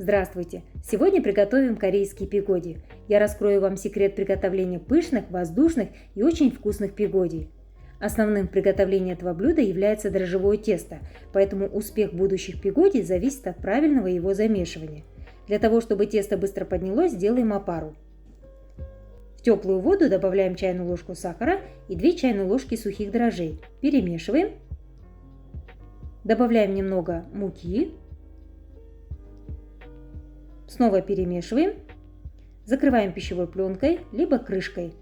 Здравствуйте! Сегодня приготовим корейские пигоди. Я раскрою вам секрет приготовления пышных, воздушных и очень вкусных пигоди. Основным в приготовлении этого блюда является дрожжевое тесто, поэтому успех будущих пигоди зависит от правильного его замешивания. Для того, чтобы тесто быстро поднялось, сделаем опару. В теплую воду добавляем чайную ложку сахара и 2 чайные ложки сухих дрожжей. Перемешиваем. Добавляем немного муки. Снова перемешиваем. Закрываем пищевой пленкой, либо крышкой.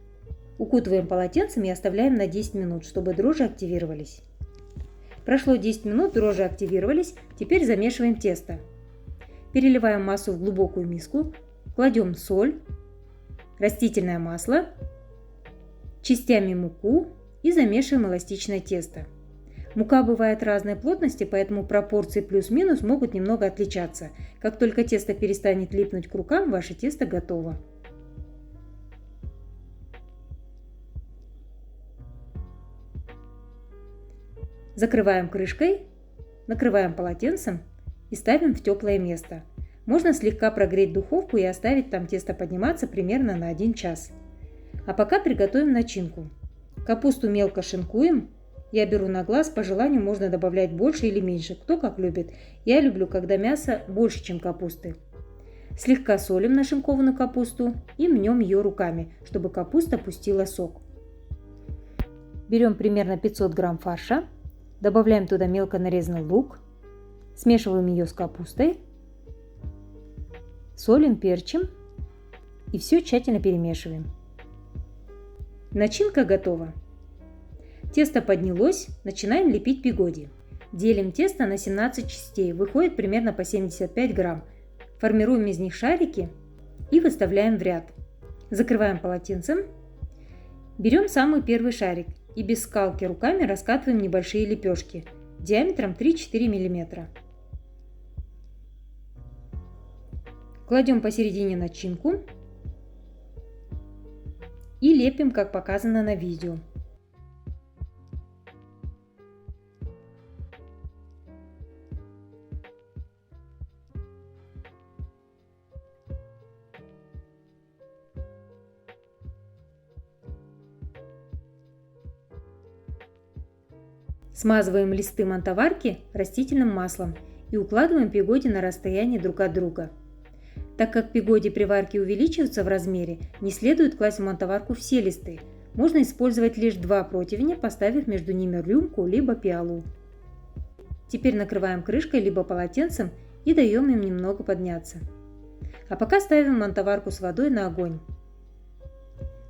Укутываем полотенцем и оставляем на 10 минут, чтобы дрожжи активировались. Прошло 10 минут, дрожжи активировались, теперь замешиваем тесто. Переливаем массу в глубокую миску, кладем соль, растительное масло, частями муку и замешиваем эластичное тесто. Мука бывает разной плотности, поэтому пропорции плюс-минус могут немного отличаться. Как только тесто перестанет липнуть к рукам, ваше тесто готово. Закрываем крышкой, накрываем полотенцем и ставим в теплое место. Можно слегка прогреть духовку и оставить там тесто подниматься примерно на 1 час. А пока приготовим начинку. Капусту мелко шинкуем. Я беру на глаз, по желанию можно добавлять больше или меньше, кто как любит. Я люблю, когда мясо больше, чем капусты. Слегка солим нашинкованную капусту и мнем ее руками, чтобы капуста пустила сок. Берем примерно 500 грамм фарша, добавляем туда мелко нарезанный лук, смешиваем ее с капустой, солим, перчим и все тщательно перемешиваем. Начинка готова. Тесто поднялось, начинаем лепить пигоди. Делим тесто на 17 частей, выходит примерно по 75 грамм. Формируем из них шарики и выставляем в ряд. Закрываем полотенцем. Берем самый первый шарик и без скалки руками раскатываем небольшие лепешки диаметром 3-4 мм. Кладем посередине начинку и лепим, как показано на видео. Смазываем листы мантоварки растительным маслом и укладываем пигоди на расстоянии друг от друга. Так как пигоди при варке увеличиваются в размере, не следует класть в мантоварку все листы. Можно использовать лишь 2 противня, поставив между ними рюмку либо пиалу. Теперь накрываем крышкой либо полотенцем и даем им немного подняться. А пока ставим мантоварку с водой на огонь.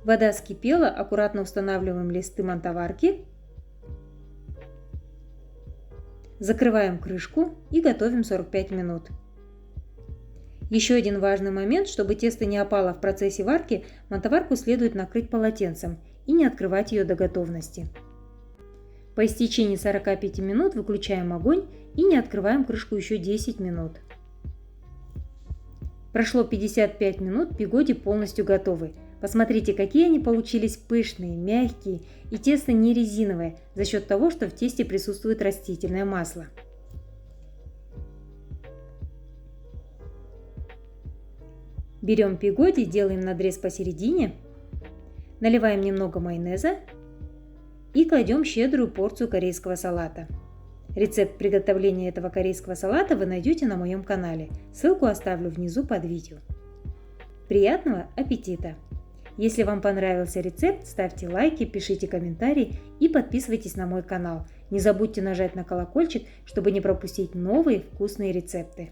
Вода вскипела, аккуратно устанавливаем листы мантоварки. Закрываем крышку и готовим 45 минут. Еще один важный момент, чтобы тесто не опало в процессе варки, мантоварку следует накрыть полотенцем и не открывать ее до готовности. По истечении 45 минут выключаем огонь и не открываем крышку еще 10 минут. Прошло 55 минут, пигоди полностью готовы. Посмотрите, какие они получились пышные, мягкие и тесто не резиновое за счет того, что в тесте присутствует растительное масло. Берем пигоди, делаем надрез посередине, наливаем немного майонеза и кладем щедрую порцию корейского салата. Рецепт приготовления этого корейского салата вы найдете на моем канале. Ссылку оставлю внизу под видео. Приятного аппетита! Если вам понравился рецепт, ставьте лайки, пишите комментарии и подписывайтесь на мой канал. Не забудьте нажать на колокольчик, чтобы не пропустить новые вкусные рецепты.